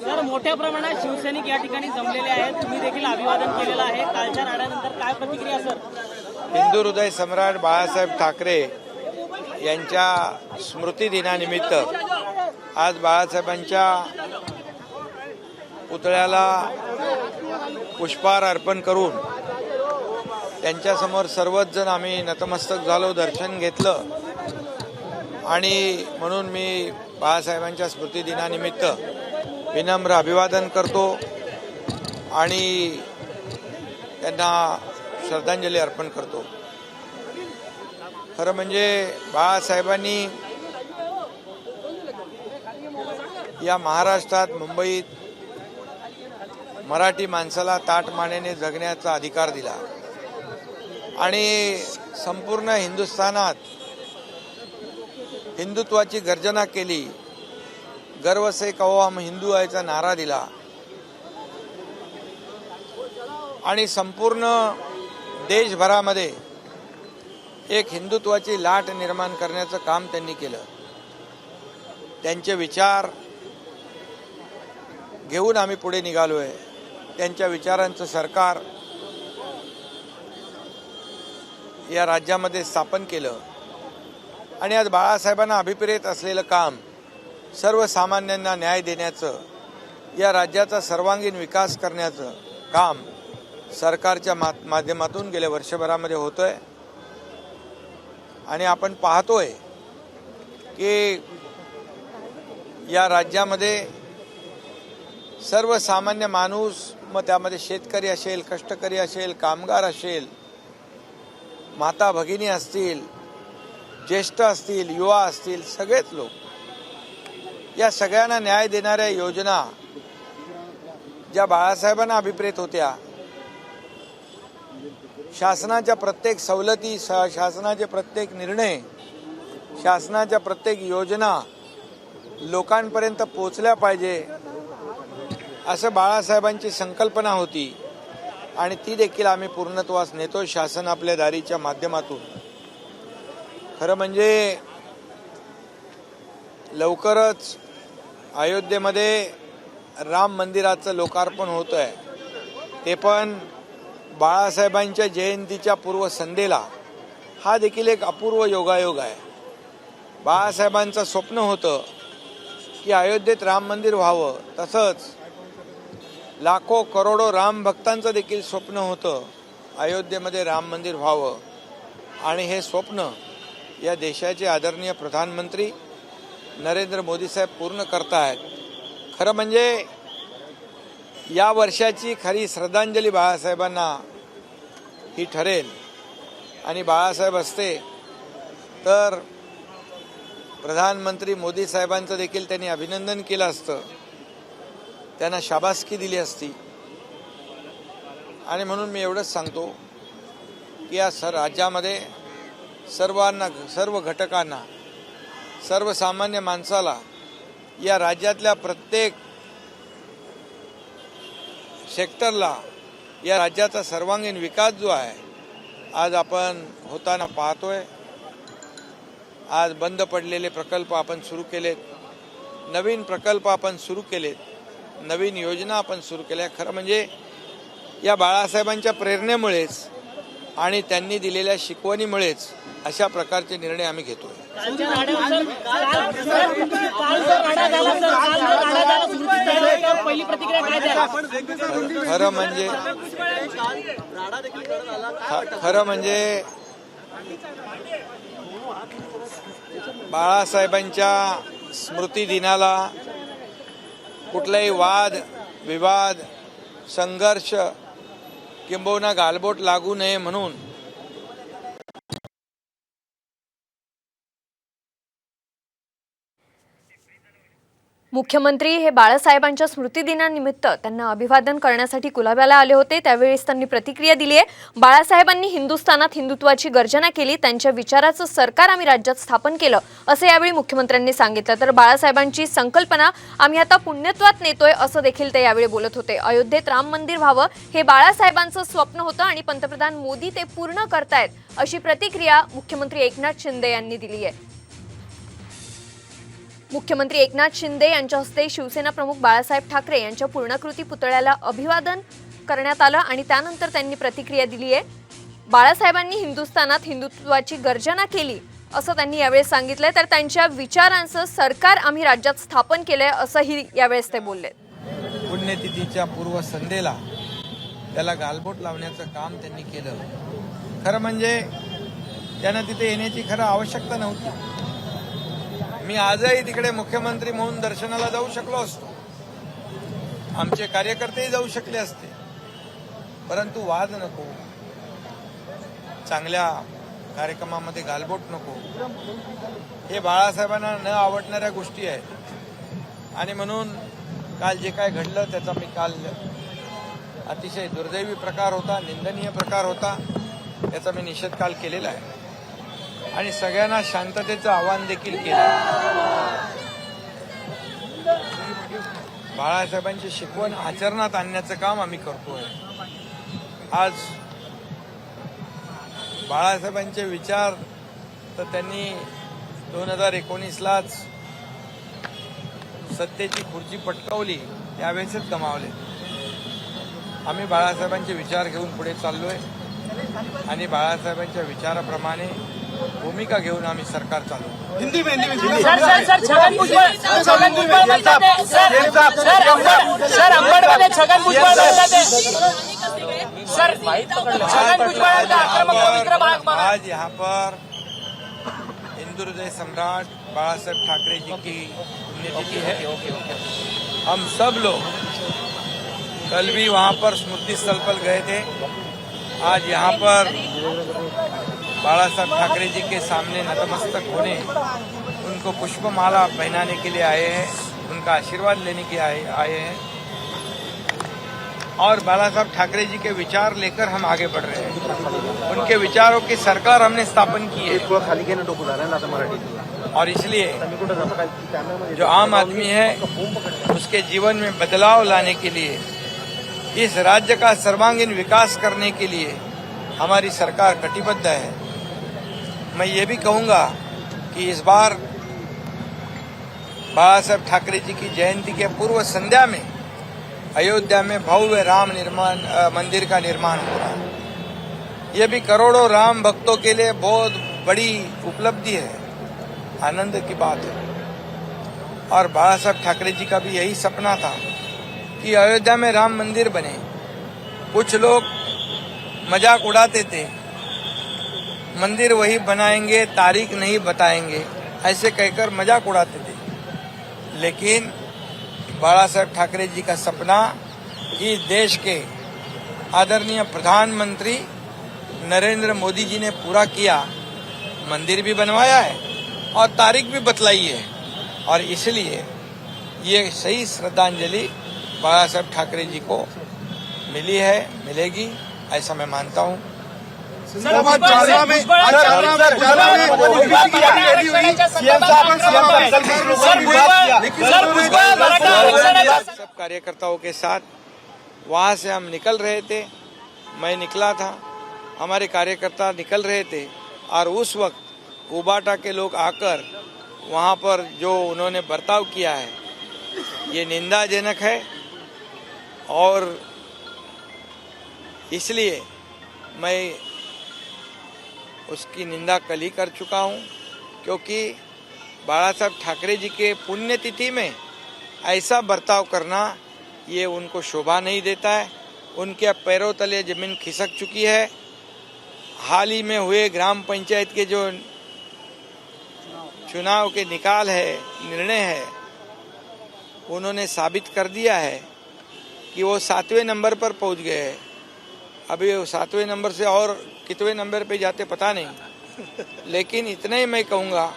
तर मोठ्या प्रमाणात शिवसैनिक या ठिकाणी जमलेले आहेत, तुम्ही देखील अभिवादन केलेलं आहे. कालच्या राड्यानंतर काय प्रतिक्रिया सर? हिंदू हृदय सम्राट बाळासाहेब ठाकरे यांच्या स्मृती दिनानिमित्त आज बाळासाहेबांच्या पुतळ्याला पुष्पहार अर्पण करून त्यांच्यासमोर सर्वच जण आम्ही नतमस्तक झालो, दर्शन घेतलं. आणि म्हणून मी बाळासाहेबांच्या स्मृती दिनानिमित्त विनम्र अभिवादन करतो आणि त्यांना श्रद्धांजली अर्पण करतो. खरं म्हणजे बाळासाहेबांनी या महाराष्ट्रात, मुंबईत मराठी माणसाला ताटमानेने जगण्याचा अधिकार दिला आणि संपूर्ण हिंदुस्थानात हिंदुत्वाची गर्जना केली. गर्व से कहो हम हिंदू आहेचा नारा दिला आणि संपूर्ण देशभरामध्ये एक हिंदुत्वाची लाट निर्माण करण्याचं काम त्यांनी केलं. त्यांचे विचार घेऊन आम्ही पुढे निघालोय. त्यांच्या विचारांचं सरकार या राज्यामध्ये स्थापन केलं आणि आज बाळासाहेबांना अभिप्रेत असलेलं काम सर्वसामान्यांना न्याय देण्याचं, या राज्याचा सर्वांगीण विकास करण्याचं काम सरकारच्या माध्यमातून गेल्या वर्षभरामध्ये होतोय. आणि आपण पाहतोय की या राज्यामध्ये सर्वसामान्य माणूस, मग त्यामध्ये शेतकरी असेल, कष्टकरी असेल, कामगार असेल, माता भगिनी असतील, ज्येष्ठ असतील, युवा असतील, सगळेच लोक, या सगळ्यांना न्याय देणाऱ्या योजना ज्या बाळासाहेबांना अभिप्रेत होत्या, शासनाच्या प्रत्येक सवलती, शासनाचे प्रत्येक निर्णय, शासनाच्या प्रत्येक योजना लोकांपर्यंत पोहोचल्या पाहिजे असं बाळासाहेबांची संकल्पना होती आणि ती देखील आम्ही पूर्णत्वास नेतो शासन आपल्या दारीच्या माध्यमातून. खरं म्हणजे लवकरच अयोध्येमध्ये राम मंदिराचं लोकार्पण होत आहे, ते पण बाळासाहेबांच्या जयंतीच्या पूर्वसंध्येला. हा देखील एक अपूर्व योगायोग आहे. बाळासाहेबांचं स्वप्न होतं की अयोध्येत राम मंदिर व्हावं, तसंच लाखो करोडो राम भक्तांचं देखील स्वप्न होतं अयोध्येमध्ये राम मंदिर व्हावं. आणि हे स्वप्न या देशाचे आदरणीय प्रधानमंत्री नरेंद्र मोदी साहेब पूर्ण करतायत. खरं म्हणजे या वर्षाची खरी श्रद्धांजली बाळासाहेबांना ही ठरेल. आणि बाळासाहेब असते तर प्रधानमंत्री मोदी साहेबांचं देखील त्यांनी अभिनंदन केलं असतं, त्यांना शाबासकी दिली असती. आणि म्हणून मी एवढंच सांगतो की या राज्यामध्ये सर्वांना, सर्व घटकांना, सर्वसामान्य माणसाला, या राज्यातल्या प्रत्येक सेक्टरला या राज्याचा सर्वांगीण विकास जो आहे आज आपण होताना पाहतोय. आज बंद पडलेले प्रकल्प आपण सुरू केलेत, नवीन प्रकल्प आपण सुरू केलेत, नवीन योजना आपण सुरू केल्या. खरं म्हणजे या बाळासाहेबांच्या प्रेरणेमुळेच आणि त्यांनी दिलेल्या शिकवणीमुळेच अशा प्रकारचे निर्णय आम्ही घेतोय. खरं म्हणजे बाळासाहेबांच्या स्मृती दिनाला कुठलाही वाद विवाद, संघर्ष किंबहुना गालबोट लागू नये म्हणून मुख्यमंत्री हे बाळासाहेबांच्या स्मृतिदिनानिमित्त त्यांना अभिवादन करण्यासाठी कुलाब्याला आले होते. त्यावेळेस त्यांनी प्रतिक्रिया दिली आहे. बाळासाहेबांनी हिंदुस्थानात हिंदुत्वाची गर्जना केली, त्यांच्या विचाराचं सरकार आम्ही राज्यात स्थापन केलं असं यावेळी मुख्यमंत्र्यांनी सांगितलं. तर बाळासाहेबांची संकल्पना आम्ही आता पुण्यत्वात नेतोय असं देखील ते यावेळी बोलत होते. अयोध्येत राम मंदिर व्हावं हे बाळासाहेबांचं स्वप्न होतं आणि पंतप्रधान मोदी ते पूर्ण करतायत अशी प्रतिक्रिया मुख्यमंत्री एकनाथ शिंदे यांनी दिली आहे. मुख्यमंत्री एकनाथ शिंदे यांच्या हस्ते शिवसेना प्रमुख बाळासाहेब ठाकरे यांच्या पूर्णाकृती पुतळ्याला अभिवादन करण्यात आलं आणि त्यानंतर त्यांनी प्रतिक्रिया दिली आहे। बाळासाहेबांनी हिंदुस्थानात हिंदुत्वाची गर्जना केली असं त्यांनी यावेळी सांगितलंय। तर त्यांच्या विचारांचं सरकार आम्ही राज्यात स्थापन केलंय असंही यावेळेस ते बोलले। पुण्यतिथीच्या पूर्वसंध्येला त्याला गालबोट लावण्याचं काम त्यांनी केलं। खरं म्हणजे त्यांना तिथे येण्याची खरं आवश्यकता नव्हती। मी आजही तिकडे मुख्यमंत्री म्हणून दर्शनाला जाऊ शकलो असतो, आमचे कार्यकर्तेही जाऊ शकले असते, परंतु वाद नको, चांगल्या कार्यक्रमामध्ये गालबोट नको, हे बाळासाहेबांना न आवडणाऱ्या गोष्टी आहेत। आणि म्हणून काल जे काय घडलं त्याचा मी काल अतिशय दुर्दैवी प्रकार होता, निंदनीय प्रकार होता, याचा मी निषेध काल केलेला आहे आणि सगळ्यांना शांततेचं आवाहन देखील केलं। बाळासाहेबांची शिकवण आचरणात आणण्याचं काम आम्ही करतोय। आज बाळासाहेबांचे विचार तर त्यांनी 2019लाच सत्तेची खुर्ची पटकावली त्यावेळेसच गमावले। आम्ही बाळासाहेबांचे विचार घेऊन पुढे चाललोय आणि बाळासाहेबांच्या विचाराप्रमाणे भूमिका घेऊन आम्ही सरकार चालू। हिंदी में छगन भुजबळ छगन भुजबळ आज यहाँ पर हिंदू हृदय सम्राट बाळासाहेब ठाकरे जी की पुण्यतिथि है। हम सब लोग कल भी वहाँ पर स्मृति स्थल पर गए थे। आज यहाँ पर बाळासाहेब ठाकरे जी के सामने नतमस्तक होने, उनको पुष्पमाला पहनाने के लिए आए हैं, उनका आशीर्वाद लेने के आए हैं और बाळासाहेब ठाकरे जी के विचार लेकर हम आगे बढ़ रहे हैं। उनके विचारों की सरकार हमने स्थापन की है और इसलिए जो आम आदमी है उसके जीवन में बदलाव लाने के लिए, इस राज्य का सर्वांगीण विकास करने के लिए हमारी सरकार कटिबद्ध है। मैं ये भी कहूँगा कि इस बार बाळासाहेब ठाकरे जी की जयंती के पूर्व संध्या में अयोध्या में भव्य राम मंदिर का निर्माण हो रहा है। ये भी करोड़ों राम भक्तों के लिए बहुत बड़ी उपलब्धि है, आनंद की बात है। और बाळासाहेब ठाकरे जी का भी यही सपना था कि अयोध्या में राम मंदिर बने। कुछ लोग मजाक उड़ाते थे, मंदिर वही बनाएंगे, तारीख नहीं बताएंगे, ऐसे कहकर मजाक उड़ाते थे। लेकिन बाळासाहेब ठाकरे जी का सपना इस देश के आदरणीय प्रधानमंत्री नरेंद्र मोदी जी ने पूरा किया, मंदिर भी बनवाया है और तारीख भी बतलाई है। और इसलिए ये सही श्रद्धांजलि बाळासाहेब ठाकरे जी को मिली है, मिलेगी, ऐसा मैं मानता हूँ। सब कार्यकर्ताओं के साथ वहाँ से हम निकल रहे थे, मैं निकला था, हमारे कार्यकर्ता निकल रहे थे और उस वक्त उबाटा के लोग आकर वहाँ पर जो उन्होंने बर्ताव किया है ये निंदाजनक है और इसलिए मैं उसकी निंदा कल ही कर चुका हूँ, क्योंकि बाळासाहेब ठाकरे जी के पुण्यतिथि में ऐसा बर्ताव करना ये उनको शोभा नहीं देता है। उनके पैरों तले जमीन खिसक चुकी है। हाल ही में हुए ग्राम पंचायत के जो चुनाव के निकाल है, निर्णय है, उन्होंने साबित कर दिया है कि वो 7वें नंबर पर पहुंच गए हैं। अभी वो 7वें नंबर से और कितने नंबर पे जाते पता नहीं, लेकिन इतना ही मैं कहूँगा,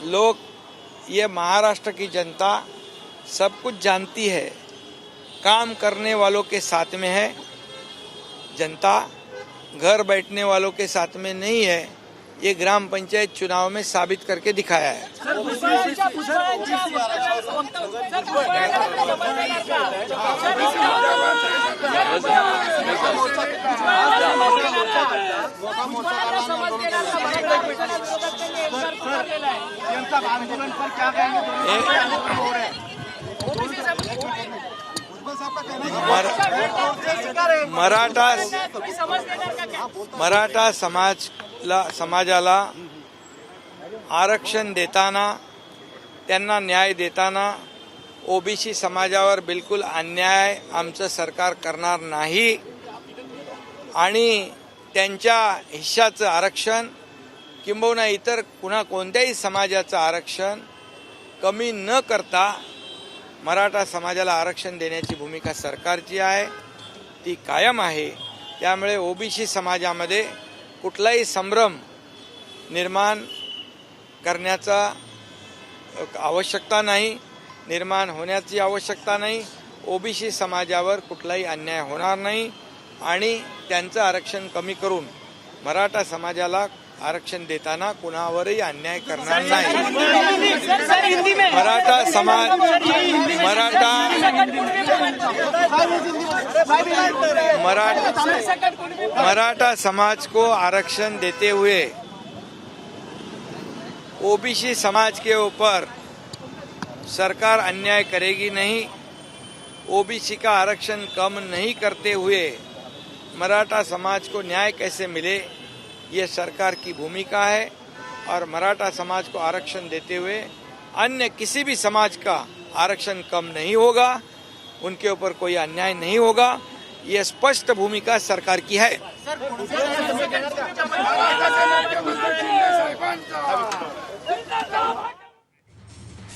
लोग, ये महाराष्ट्र की जनता सब कुछ जानती है, काम करने वालों के साथ में है जनता, घर बैठने वालों के साथ में नहीं है। ये ग्राम पंचायत चुनाव में साबित करके दिखाया है। मराठा समाजाला आरक्षण देताना, त्यांना न्याय देताना ओबीसी समाजावर बिलकुल अन्याय आमचं सरकार करणार नाही आणि त्यांच्या हिश्शाचं आरक्षण किंबहुना इतर कोणत्याही समाजाचं आरक्षण कमी न करता मराठा समाजाला आरक्षण देण्याची भूमिका सरकारची आहे, ती कायम आहे. त्यामुळे ओबीसी समाजामध्ये कुठलाही संभ्रम निर्माण करण्याचा आवश्यकता नाही, निर्माण होण्याची आवश्यकता नाही. ओबीसी समाजावर कुठलाही अन्याय होणार नाही आणि त्यांचं आरक्षण कमी करून मराठा समाजाला आरक्षण देताना कुणावरही अन्याय करणार नाही. मराठा समाज को आरक्षण देते हुए ओबीसी समाज के ऊपर सरकार अन्याय करेगी नहीं. ओबीसी का आरक्षण कम नहीं करते हुए मराठा समाज को न्याय कैसे मिले, ये सरकार की भूमिका है. और मराठा समाज को आरक्षण देते हुए अन्य किसी भी समाज का आरक्षण कम नहीं होगा, उनके ऊपर कोई अन्याय नहीं होगा. ये स्पष्ट भूमिका सरकार की है.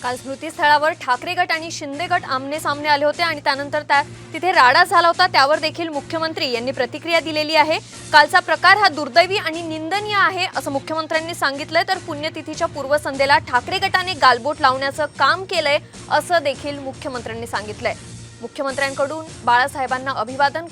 काल स्मृतीस्थळावर ठाकरे गट आणि शिंदे गट आमने सामने आले होते आणि त्यानंतर तिथे राडा झाला होता. त्यावर देखील मुख्यमंत्री यांनी प्रतिक्रिया दिलेली आहे. कालचा प्रकार हा दुर्दैवी आणि निंदनीय आहे असं मुख्यमंत्र्यांनी सांगितलंय. तर पुण्यतिथीच्या पूर्वसंध्येला ठाकरे गटाने गालबोट लावण्याचं काम केलंय असं देखील मुख्यमंत्र्यांनी सांगितलंय. मुख्यमंत्र्यांकडून बाळासाहेबांना अभिवादन